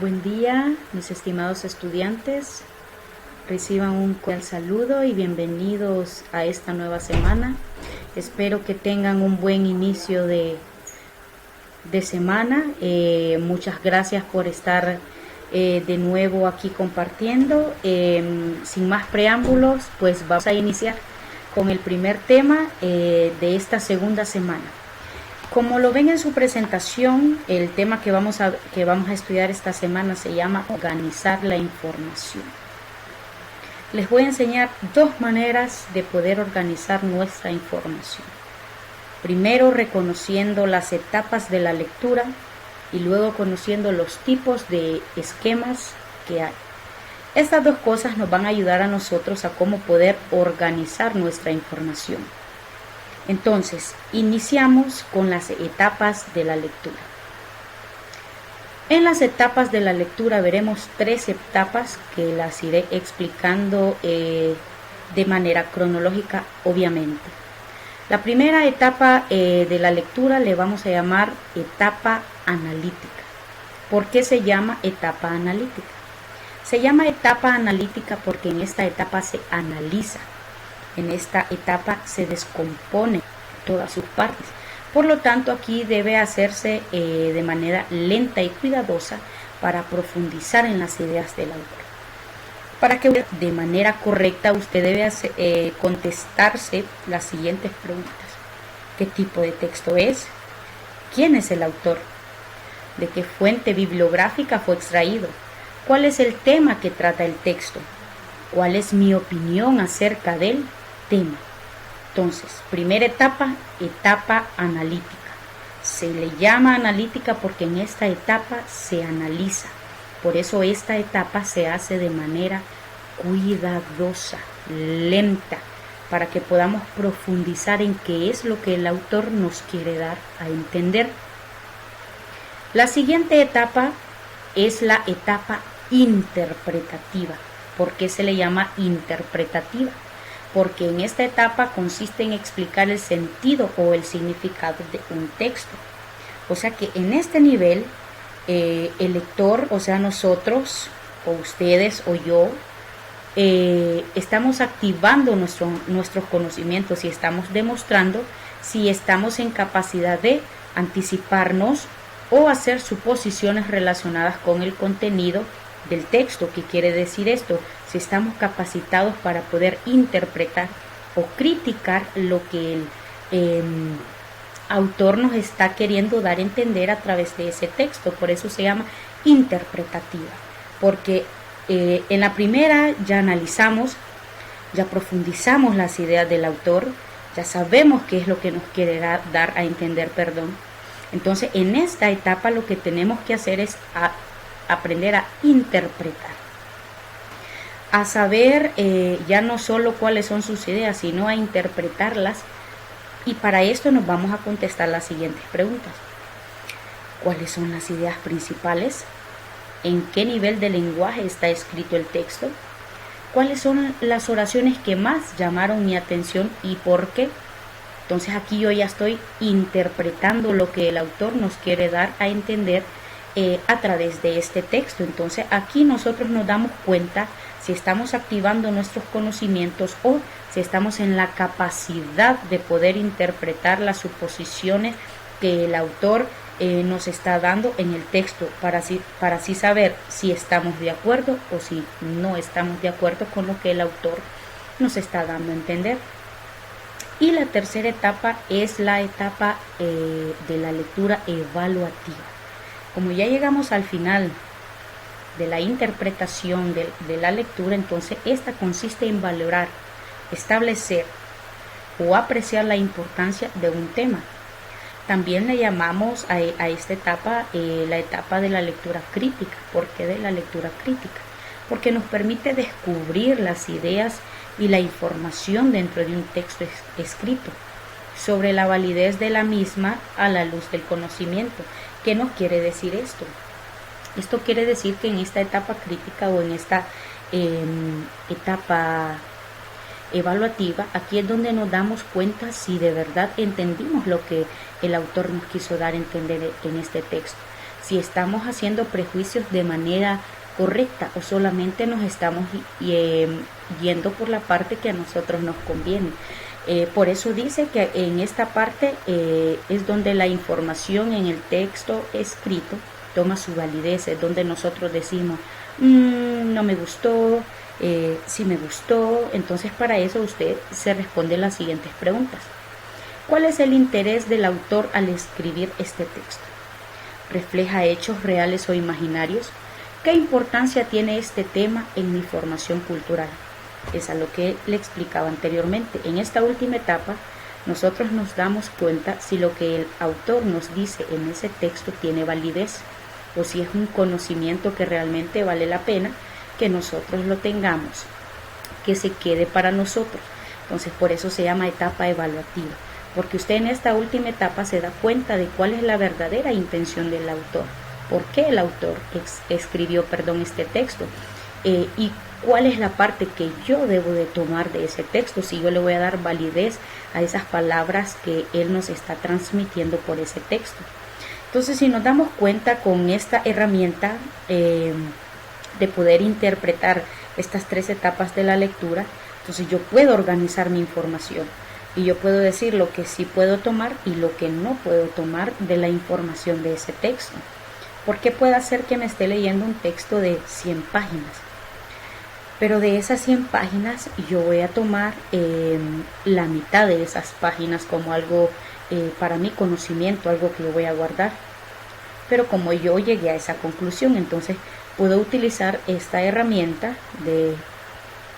Buen día, mis estimados estudiantes. Reciban un cordial saludo y bienvenidos a esta nueva semana. Espero que tengan un buen inicio de semana. Muchas gracias por estar de nuevo aquí compartiendo. Sin más preámbulos, pues vamos a iniciar con el primer tema de esta segunda semana. Como lo ven en su presentación, el tema que vamos a estudiar esta semana se llama organizar la información. Les voy a enseñar dos maneras de poder organizar nuestra información. Primero, reconociendo las etapas de la lectura y luego conociendo los tipos de esquemas que hay. Estas dos cosas nos van a ayudar a nosotros a cómo poder organizar nuestra información. Entonces, iniciamos con las etapas de la lectura. En las etapas de la lectura veremos tres etapas que las iré explicando de manera cronológica, obviamente. La primera etapa de la lectura le vamos a llamar etapa analítica. ¿Por qué se llama etapa analítica? Se llama etapa analítica porque en esta etapa se analiza. En esta etapa se descompone todas sus partes. Por lo tanto, aquí debe hacerse de manera lenta y cuidadosa para profundizar en las ideas del autor. Para que de manera correcta usted debe contestarse las siguientes preguntas. ¿Qué tipo de texto es? ¿Quién es el autor? ¿De qué fuente bibliográfica fue extraído? ¿Cuál es el tema que trata el texto? ¿Cuál es mi opinión acerca del tema? Entonces, primera etapa, etapa analítica. Se le llama analítica porque en esta etapa se analiza. Por eso esta etapa se hace de manera cuidadosa, lenta, para que podamos profundizar en qué es lo que el autor nos quiere dar a entender. La siguiente etapa es la etapa interpretativa. ¿Por qué se le llama interpretativa? Porque en esta etapa consiste en explicar el sentido o el significado de un texto. O sea que en este nivel, el lector, o sea nosotros, o ustedes, o yo, estamos activando nuestros conocimientos y estamos demostrando si estamos en capacidad de anticiparnos o hacer suposiciones relacionadas con el contenido del texto. ¿Qué quiere decir esto? Si estamos capacitados para poder interpretar o criticar lo que el autor nos está queriendo dar a entender a través de ese texto. Por eso se llama interpretativa, porque en la primera ya analizamos, ya profundizamos las ideas del autor, ya sabemos qué es lo que nos quiere dar a entender, Entonces, en esta etapa lo que tenemos que hacer es aprender a interpretar, a saber ya no solo cuáles son sus ideas, sino a interpretarlas. Y para esto nos vamos a contestar las siguientes preguntas. ¿Cuáles son las ideas principales? ¿En qué nivel de lenguaje está escrito el texto? ¿Cuáles son las oraciones que más llamaron mi atención y por qué? Entonces aquí yo ya estoy interpretando lo que el autor nos quiere dar a entender a través de este texto. Entonces aquí nosotros nos damos cuenta si estamos activando nuestros conocimientos o si estamos en la capacidad de poder interpretar las suposiciones que el autor nos está dando en el texto, para así saber si estamos de acuerdo o si no estamos de acuerdo con lo que el autor nos está dando a entender. Y la tercera etapa es la etapa de la lectura evaluativa. Como ya llegamos al final de la interpretación de la lectura, entonces esta consiste en valorar, establecer o apreciar la importancia de un tema. También le llamamos a esta etapa la etapa de la lectura crítica. ¿Por qué de la lectura crítica? Porque nos permite descubrir las ideas y la información dentro de un texto escrito sobre la validez de la misma a la luz del conocimiento. ¿Qué nos quiere decir esto? Esto quiere decir que en esta etapa crítica o en esta etapa evaluativa, aquí es donde nos damos cuenta si de verdad entendimos lo que el autor nos quiso dar a entender en este texto. si estamos haciendo prejuicios de manera correcta o solamente nos estamos yendo por la parte que a nosotros nos conviene. Por eso dice que en esta parte es donde la información en el texto escrito toma su validez, es donde nosotros decimos, no me gustó, sí me gustó. Entonces para eso usted se responde las siguientes preguntas. ¿Cuál es el interés del autor al escribir este texto? ¿Refleja hechos reales o imaginarios? ¿Qué importancia tiene este tema en mi formación cultural? Es a lo que le explicaba anteriormente. En esta última etapa, nosotros nos damos cuenta si lo que el autor nos dice en ese texto tiene validez o si es un conocimiento que realmente vale la pena que nosotros lo tengamos, que se quede para nosotros. Entonces, por eso se llama etapa evaluativa, porque usted en esta última etapa se da cuenta de cuál es la verdadera intención del autor, por qué el autor escribió este texto, y cuál es la parte que yo debo de tomar de ese texto, si yo le voy a dar validez a esas palabras que él nos está transmitiendo por ese texto. Entonces, si nos damos cuenta con esta herramienta de poder interpretar estas 3 etapas de la lectura, entonces yo puedo organizar mi información y yo puedo decir lo que sí puedo tomar y lo que no puedo tomar de la información de ese texto. Porque puede ser que me esté leyendo un texto de 100 páginas, pero de esas 100 páginas yo voy a tomar la mitad de esas páginas como algo para mi conocimiento, algo que yo voy a guardar. Pero como yo llegué a esa conclusión, entonces puedo utilizar esta herramienta de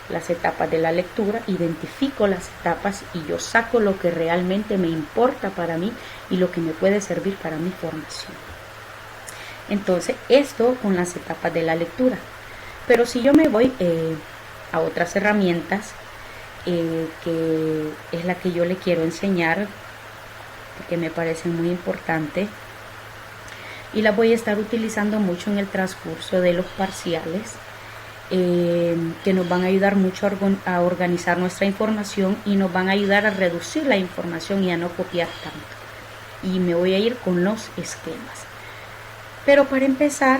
las etapas de la lectura, identifico las etapas y yo saco lo que realmente me importa para mí y lo que me puede servir para mi formación. Entonces, esto con las etapas de la lectura. Pero si yo me voy a otras herramientas, que es la que yo le quiero enseñar, porque me parece muy importante, y la voy a estar utilizando mucho en el transcurso de los parciales, que nos van a ayudar mucho a organizar nuestra información y nos van a ayudar a reducir la información y a no copiar tanto. Y me voy a ir con los esquemas. Pero para empezar,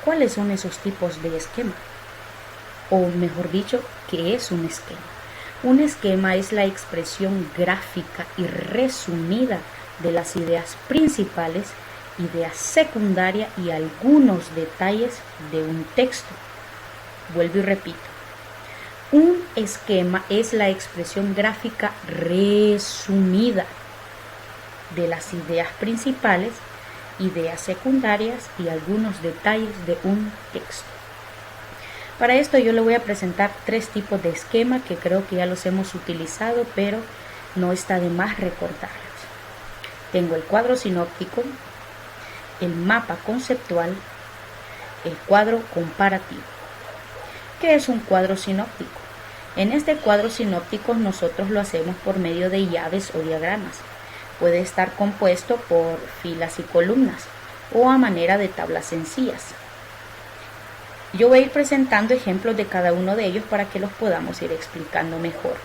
¿cuáles son esos tipos de esquema? O mejor dicho, ¿qué es un esquema? Un esquema es la expresión gráfica y resumida de las ideas principales, ideas secundarias y algunos detalles de un texto. Vuelvo y repito. Un esquema es la expresión gráfica resumida de las ideas principales, ideas secundarias y algunos detalles de un texto. Para esto yo le voy a presentar 3 tipos de esquema que creo que ya los hemos utilizado, pero no está de más recordarlos. Tengo el cuadro sinóptico, el mapa conceptual, el cuadro comparativo. ¿Qué es un cuadro sinóptico? En este cuadro sinóptico nosotros lo hacemos por medio de llaves o diagramas. Puede estar compuesto por filas y columnas o a manera de tablas sencillas. Yo voy a ir presentando ejemplos de cada uno de ellos para que los podamos ir explicando mejor.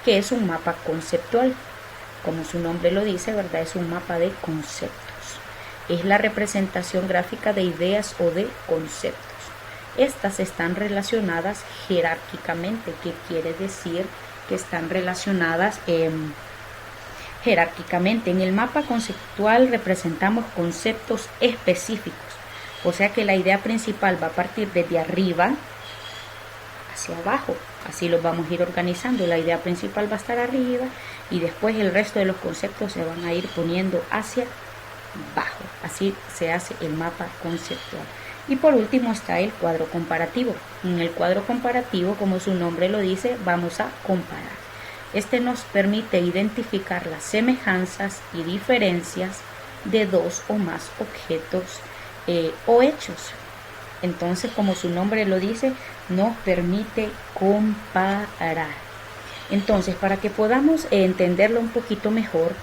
¿Qué es un mapa conceptual? Como su nombre lo dice, ¿verdad? Es un mapa de conceptos. Es la representación gráfica de ideas o de conceptos. Estas están relacionadas jerárquicamente. ¿Qué quiere decir? Que están relacionadas jerárquicamente. En el mapa conceptual representamos conceptos específicos, o sea que la idea principal va a partir desde arriba hacia abajo. Así los vamos a ir organizando. La idea principal va a estar arriba y después el resto de los conceptos se van a ir poniendo hacia abajo. Así se hace el mapa conceptual. Y por último está el cuadro comparativo. En el cuadro comparativo, como su nombre lo dice, vamos a comparar. Este nos permite identificar las semejanzas y diferencias de 2 o más objetos o hechos. Entonces, como su nombre lo dice, nos permite comparar. Entonces, para que podamos entenderlo un poquito mejor,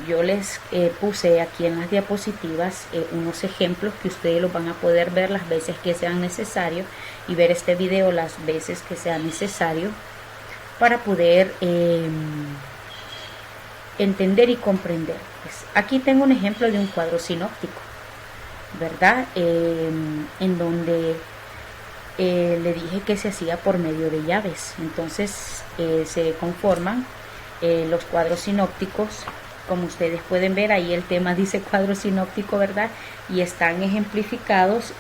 yo les puse aquí en las diapositivas unos ejemplos que ustedes los van a poder ver las veces que sean necesarios y ver este video las veces que sea necesario para poder entender y comprender, llaves. Aquí tengo un ejemplo de un cuadro sinóptico, ¿verdad? En donde le dije que se hacía por medio de llaves. Entonces se conforman los cuadros sinópticos. Como ustedes pueden ver, ahí el tema dice cuadro sinóptico, ¿verdad? Y están ejemplificados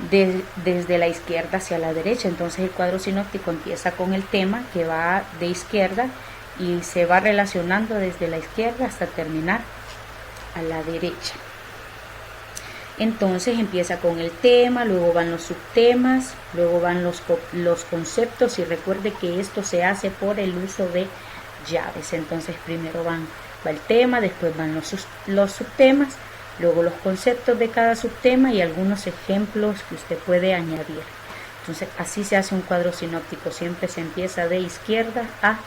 desde la izquierda hacia la derecha. Entonces el cuadro sinóptico empieza con el tema que va de izquierda y se va relacionando desde la izquierda hasta terminar a la derecha. Entonces empieza con el tema, luego van los subtemas, luego van los conceptos, y recuerde que esto se hace por el uso de llaves. Entonces primero va el tema, después van los subtemas, luego los conceptos de cada subtema y algunos ejemplos que usted puede añadir. Entonces así se hace un cuadro sinóptico, siempre se empieza de izquierda a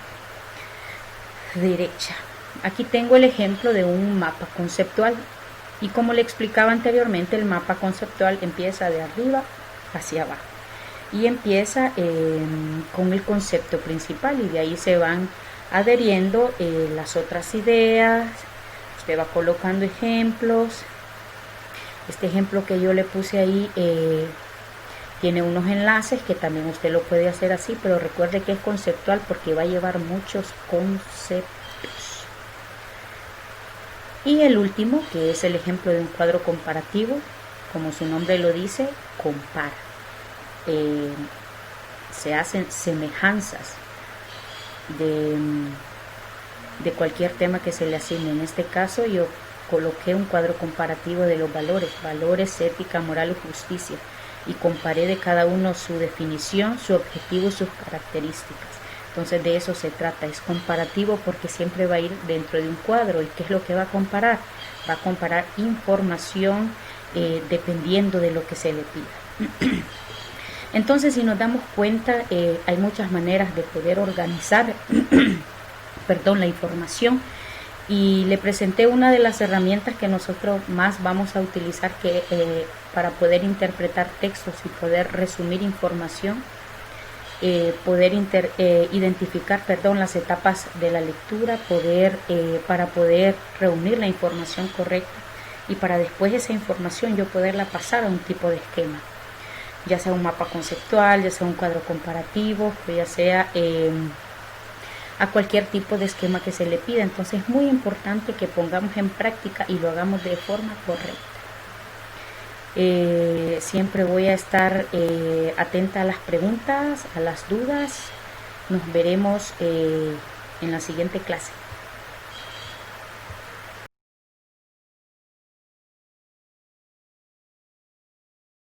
derecha. Aquí tengo el ejemplo de un mapa conceptual, y como le explicaba anteriormente, el mapa conceptual empieza de arriba hacia abajo y empieza con el concepto principal, y de ahí se van adheriendo las otras ideas. Usted va colocando ejemplos. Este ejemplo que yo le puse ahí tiene unos enlaces que también usted lo puede hacer así, pero recuerde que es conceptual porque va a llevar muchos conceptos. Y el último, que es el ejemplo de un cuadro comparativo, como su nombre lo dice, compara. Se hacen semejanzas de cualquier tema que se le asigne. En este caso yo coloqué un cuadro comparativo de los valores, ética, moral y justicia, y comparé de cada uno su definición, su objetivo y sus características. Entonces de eso se trata, es comparativo porque siempre va a ir dentro de un cuadro. ¿Y qué es lo que va a comparar? Va a comparar información dependiendo de lo que se le pida. Entonces, si nos damos cuenta, hay muchas maneras de poder organizar la información, y le presenté una de las herramientas que nosotros más vamos a utilizar para poder interpretar textos y poder resumir información. Poder identificar las etapas de la lectura, para poder reunir la información correcta, y para después esa información yo poderla pasar a un tipo de esquema, ya sea un mapa conceptual, ya sea un cuadro comparativo, o ya sea a cualquier tipo de esquema que se le pida. Entonces es muy importante que pongamos en práctica y lo hagamos de forma correcta. Siempre voy a estar atenta a las preguntas, a las dudas. Nos veremos en la siguiente clase.